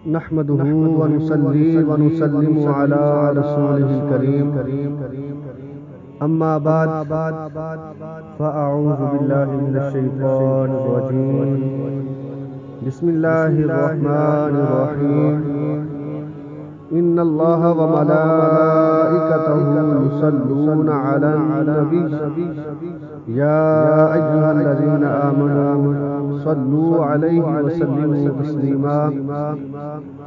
نحمده ونصلي ونسلم على رسوله الكريم أما بعد فأعوذ بالله من الشيطان الرجيم بسم الله الرحمن الرحيم إن الله وملائكته يصلون على النبي يا أيها الذين آمنوا صلوا عليه وسلموا تسليما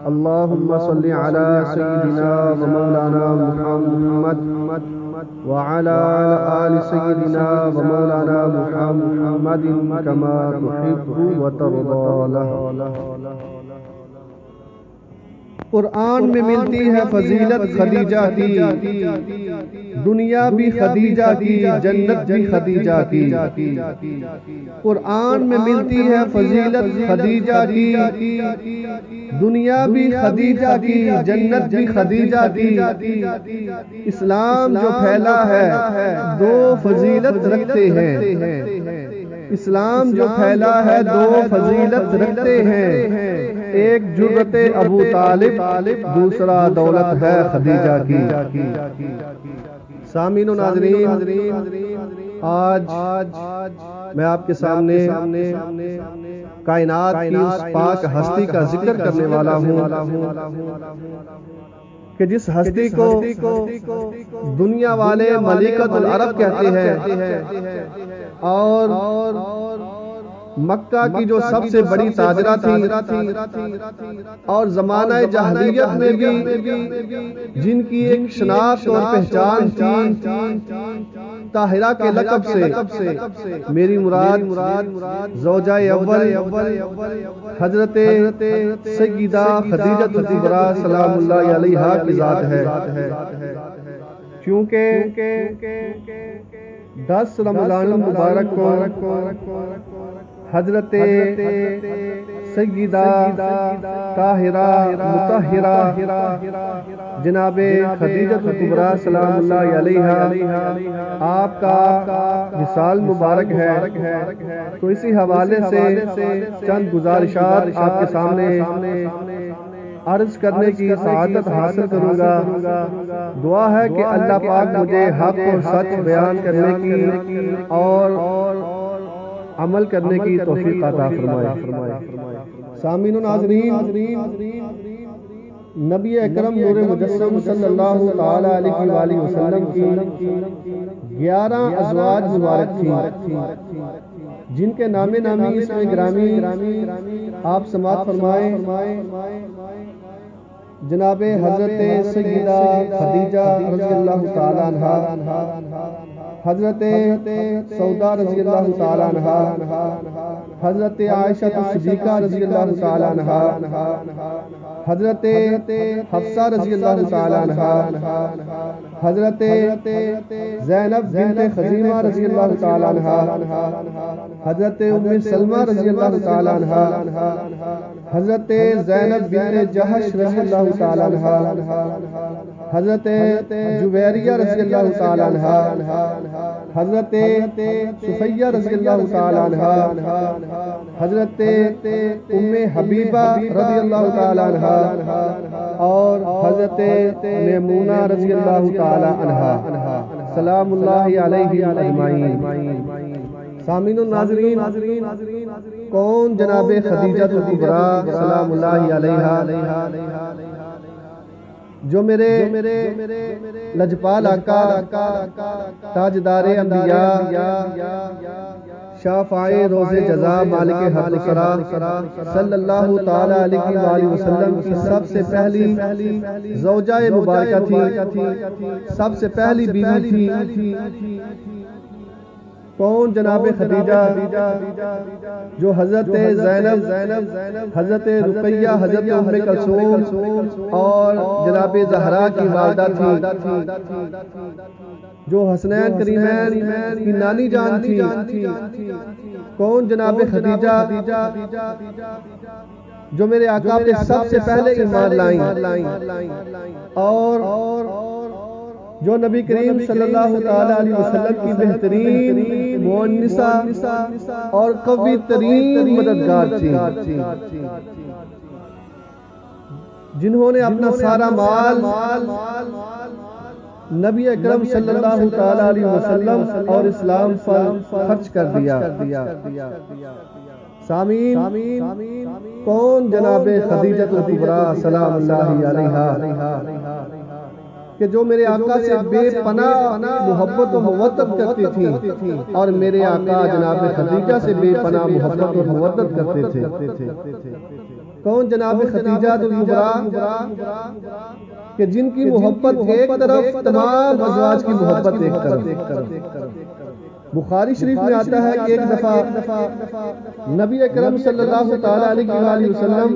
اللهم صل على سيدنا ومولانا محمد وعلى آل سيدنا ومولانا محمد كما تحب وترضى له. قرآن میں ملتی ہے فضیلت خدیجہ کی، دنیا بھی خدیجہ کی، جنت بھی خدیجہ کی. قرآن میں ملتی ہے فضیلت خدیجہ کی، دنیا بھی خدیجہ کی، جنت بھی خدیجہ کی. اسلام جو پھیلا ہے دو فضیلت رکھتے ہیں، اسلام جو پھیلا ہے دو فضیلت رکھتے ہیں، ایک جرت ابو طالب، دوسرا دولت ہے خدیجہ کی. سامعین و ناظرین، آج میں آپ کے سامنے کائنات کی اس پاک ہستی کا ذکر کرنے والا ہوں کہ جس ہستی کو دنیا والے ملکۃ العرب کہتے ہیں، اور مکہ کی جو سب سے بڑی تاجرہ تھی، اور زمانہ جاہلیت میں بھی جن کی ایک شناخت اور پہچان تھی طاہرہ کے لقب سے. میری مراد زوجہ اول حضرت سیدہ خدیجہ الکبریٰ سلام اللہ علیہا کی ذات ہے. کیونکہ 10 رمضان المبارک کو حضرت سیدہ طاہرہ مطہرہ جناب خدیجہ الکبریٰ سلام اللہ علیہا آپ کا وصال مبارک ہے. تو اسی حوالے سے چند گزارشات آپ کے سامنے عرض کرنے کی سعادت حاصل کروں گا. دعا ہے کہ اللہ پاک مجھے حق اور سچ بیان کرنے کی اور عمل کرنے کی توفیق عطا فرمائے. سامعین و ناظرین، نبی اکرم نور مجسم صلی اللہ تعالی علیہ وآلہ وسلم کی 11 ازواج مبارک تھیں، جن کے نام نامی اس میں گرامی آپ سماعت فرمائیں. جناب حضرت سیدہ خدیجہ رضی اللہ تعالی عنہا، حضرت سودا رضی اللہ تعالی عنہا، حضرت عائشہ صدیقہ رضی اللہ تعالی عنہا، حضرت حفصہ رضی اللہ تعالی عنہا، حضرت زینب بنت خزیمہ رضی اللہ تعالی عنہا، حضرت ام سلمہ رضی اللہ تعالی عنہا، حضرت زینب بنت جحش رضی اللہ تعالی عنہا، حضرت جویریہ رضی اللہ تعالی عنہا، حضرت صفیہ رضی اللہ تعالی عنہا، حضرت ام حبیبہ رضی اللہ تعالی عنہا، اور حضرت میمونہ رضی اللہ تعالی عنہا سلام اللہ علیہ اجمعین. سامعین الناظرین، کون جناب خدیجہ الکبریٰ سلام اللہ علیہا جو میرے لجپال آقا تاجدار انبیاء شافع روز جزا مالک حق سرا صلی اللہ تعالی علیہ وآلہ وسلم کی سب سے پہلی زوجہ مبارکہ تھی، سب سے پہلی بیوی تھی. کون جناب خدیجہ جو حضرت زینب، حضرت رقیہ، حضرت ام کلثوم اور جناب زہرا کی والدہ تھی، جو حسنین کریمین کی نانی جان تھی. کون جناب خدیجہ جو میرے آقا پہ سب سے پہلے ایمان لائیں اور جو نبی کریم صلی اللہ علیہ وسلم کی بہترین مؤنسہ اور قوی ترین مددگار تھی. جنہوں نے اپنا سارا مال نبی اکرم صلی اللہ تعالی علیہ وسلم اور اسلام پر خرچ کر دیا۔ سامعین، کون جناب خدیجہ الکبریٰ سلام اللہ علیہا کہ جو میرے آقا سے بے پناہ محبت و مودت کرتی تھی اور میرے آقا جناب خدیجہ سے بے پناہ محبت اور مودت کرتے تھے۔ کون جناب خدیجہ الکبریٰ کہ جن کی محبت ایک طرف، تمام ازواج کی محبت ایک طرف۔ بخاری شریف میں آتا ہے کہ ایک دفعہ نبی اکرم صلی اللہ تعالی علیہ وسلم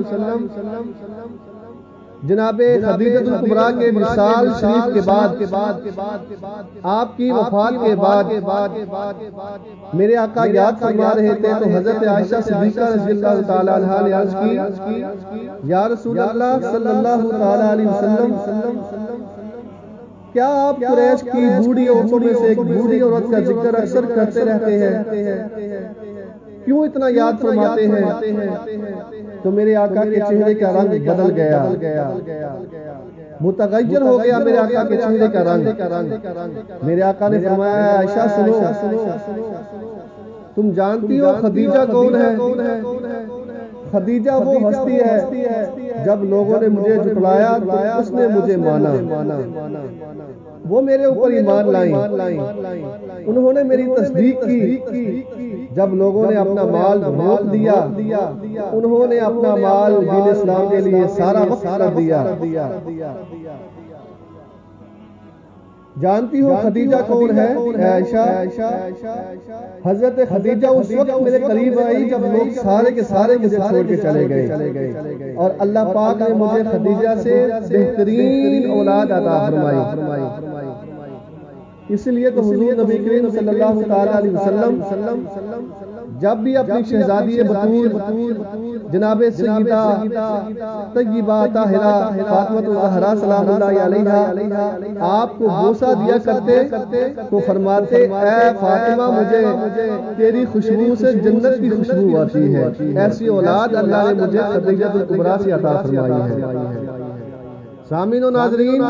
جناب خدیجہ الکبریٰ کے وصال شریف کے بعد، آپ کی وفات کے بعد میرے آقا یاد فرما رہے تھے تو حضرت عائشہ صدیقہ رضی اللہ تعالی عنہا نے عرض کی، یا رسول اللہ صلی اللہ تعالی علیہ وسلم، کیا آپ قریش کی بوڑھی عورتوں میں سے ایک بوڑھی عورت کا ذکر اکثر کرتے رہتے ہیں؟ کیوں اتنا یاد فرماتے ہیں؟ تو میرے آقا کے چہرے کا رنگ بدل گیا، متغیر ہو گیا میرے آقا کے چہرے کا رنگ۔ میرے آقا نے فرمایا، عائشہ سنو، تم جانتی ہو خدیجہ کون ہے؟ خدیجہ وہ ہستی ہے جب لوگوں نے مجھے جھٹلایا تو اس نے مجھے مانا، وہ میرے اوپر ایمان لائیں، انہوں نے میری تصدیق کی۔ جب لوگوں نے اپنا مال روک دیا، انہوں نے اپنا مال دین اسلام کے لیے سارا وقف کر دیا۔ جانتی ہو خدیجہ کون ہے؟ عائشہ، حضرت خدیجہ اس وقت میرے قریب آئی جب لوگ سارے کے سارے مجھے چھوڑ کے چلے گئے، اور اللہ پاک نے مجھے خدیجہ سے بہترین اولاد عطا فرمائی۔ اس لیے تو حضور نبی کریم صلی اللہ تعالی علیہ وسلم جب بھی اپنی شہزادی بطول جناب سیدہ طیبہ طاہرہ فاطمہ الزہرا سلام اللہ علیہا آپ کو بوسہ دیا کرتے تو فرماتے، اے فاطمہ، مجھے تیری خوشبو سے جنت کی خوشبو آتی ہے۔ ایسی اولاد اللہ نے مجھے خدیجہ الکبریٰ سے عطا فرمائی ہے۔ سامعین و ناظرین،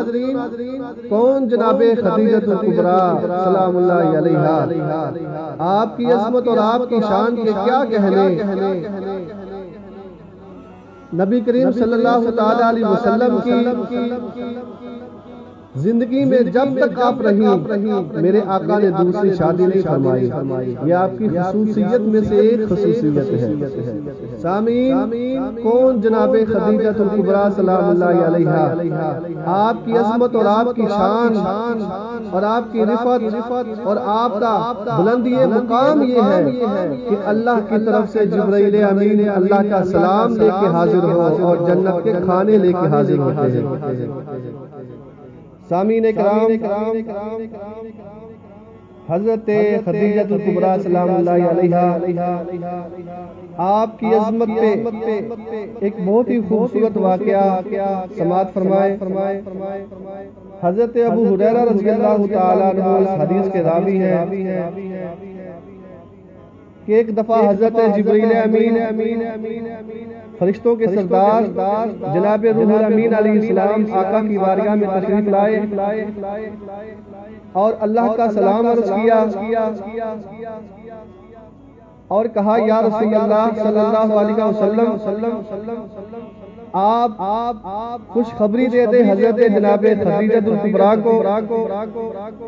کون جناب خدیجہ الکبریٰ سلام اللہ علیہا؟ آپ کی عظمت اور آپ کی شان کے کیا کہنے۔ نبی کریم صلی اللہ تعالی علیہ وسلم کی زندگی میں جب تک آپ رہی، میرے آقا نے دوسری شادی نہیں فرمائی۔ یہ آپ کی خصوصیت میں سے ایک خصوصیت ہے۔ سامعین، کون جناب خدیجہ الکبریٰ سلام اللہ علیہا؟ آپ کی عظمت اور آپ کی شان اور آپ کی رفعت اور آپ کا بلندی مقام یہ ہے کہ اللہ کی طرف سے جبرائیل امین اللہ کا سلام لے کے حاضر ہو اور جنت کے کھانے لے کے حاضر ہوتے ہیں۔ سامعین کرام، حضرت خدیجہ الکبریٰ سلام اللہ علیہا آپ کی عظمت پہ ایک بہت ہی خوبصورت واقعہ سماعت فرمائے۔ حضرت ابو ہریرہ رضی اللہ تعالیٰ عنہ اس حدیث کے راوی ہیں کہ ایک دفعہ حضرت جبرائیل امین فرشتوں کے سردار جناب روح الامین علیہ السلام آقا کی بارگاہ میں تشریف لائے اور اللہ کا سلام عرض کیا اور کہا، یا رسول اللہ صلی اللہ علیہ وسلم، آپ خوشخبری دے دیں حضرت جناب خدیجہ الکبریٰ کو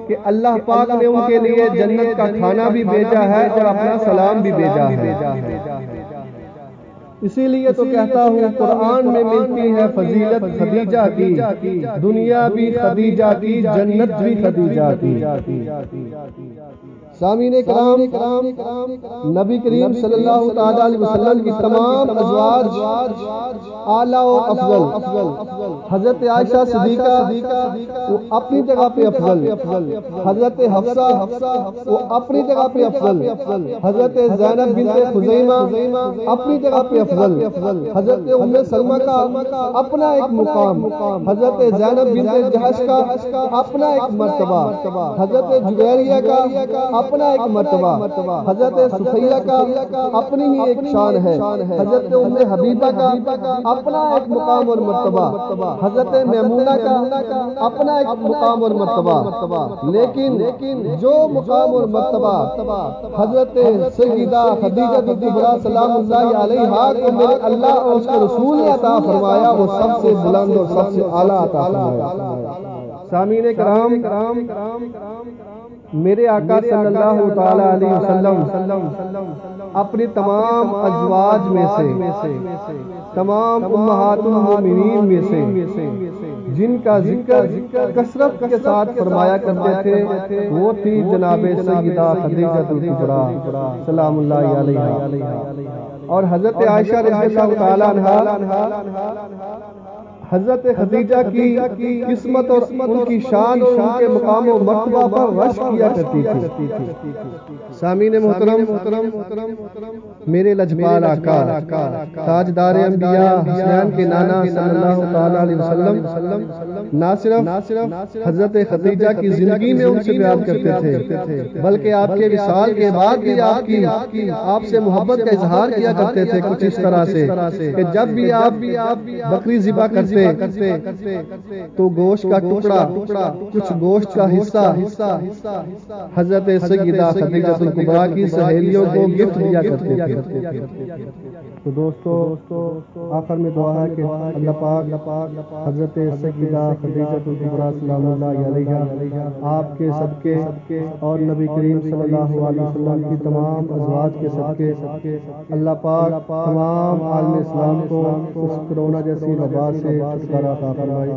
کہ اللہ پاک نے ان کے لیے جنت کا کھانا بھی بھیجا ہے اور اپنا سلام بھی بھیجا ہے۔ اسی لیے تو کہتا ہوں قرآن میں ملتی ہے فضیلت خدیجہ کی، دنیا بھی خدیجہ کی، جنت بھی خدیجہ کی۔ سامعین کرام، نبی کریم صلی اللہ تعالی علیہ وسلم کی تمام ازواج اعلیٰ و افضل حضرت عائشہ صدیقہ وہ اپنی جگہ پہ افضل، حضرت حفصہ وہ اپنی جگہ پہ افضل، حضرت زینب بنت خزیمہ اپنی جگہ پہ افضل، حضرت ام سلمہ کا اپنا ایک مقام، حضرت زینب بنت جحش کا اپنا ایک مرتبہ، حضرت جویریہ کا اپنا ایک مرتبہ، حضرت صفیہ کا اپنی ہی ایک شان ہے، حضرت ام حبیبہ کا اپنا ایک مقام اور مرتبہ، حضرت میمونہ کا اپنا ایک مقام اور مرتبہ، لیکن جو مقام اور مرتبہ حضرت سیدہ خدیجہ کبریٰ سلام اللہ علیہا کو میرے اللہ اور اس کے رسول نے عطا فرمایا، وہ سب سے بلند اور سب سے اعلیٰ عطا فرمایا۔ سامعین کرام، میرے آقا صلی اللہ تعالی علیہ وسلم اپنی تمام ازواج میں سے، تمام امہات المومنین میں سے جن کا ذکر کثرت کے ساتھ فرمایا کرتے تھے وہ تھی جناب سیدہ خدیجہ کبریٰ سلام اللہ علیہا، اور حضرت عائشہ رضی اللہ تعالی عنہا حضرت خدیجہ کی قسمت اور ان کی شان اور ان کے مقام و مرتبہ پر رشک کیا کرتی تھی۔ سامعین محترم، میرے لجپال آقا تاجدار انبیاء حسنین کے نانا صلی اللہ تعالی علیہ وسلم نہ صرف حضرت خدیجہ کی زندگی میں ان سے پیار کرتے تھے بلکہ آپ کے وصال کے بعد بھی آپ سے محبت کا اظہار کیا کرتے تھے کچھ اس طرح سے کہ جب بھی آپ بکری ذبح کرتے تو گوشت کا ٹکڑا کچھ گوشت کا حصہ حضرت سیدہ خدیجہ کبریٰ کی سہیلیوں کو گفٹ دیا کرتے تھے۔ تو دوستو آخر میں دعا ہے کہ اللہ پاک حضرت سیدہ خدیجہ کبریٰ سلام اللہ علیہا آپ کے صدقے اور نبی کریم صلی اللہ علیہ وسلم کی تمام ازواج کے صدقے اللہ پاک تمام عالم اسلام کو اس کرونا جیسی وبا سے چھٹکارا عطا فرمائے۔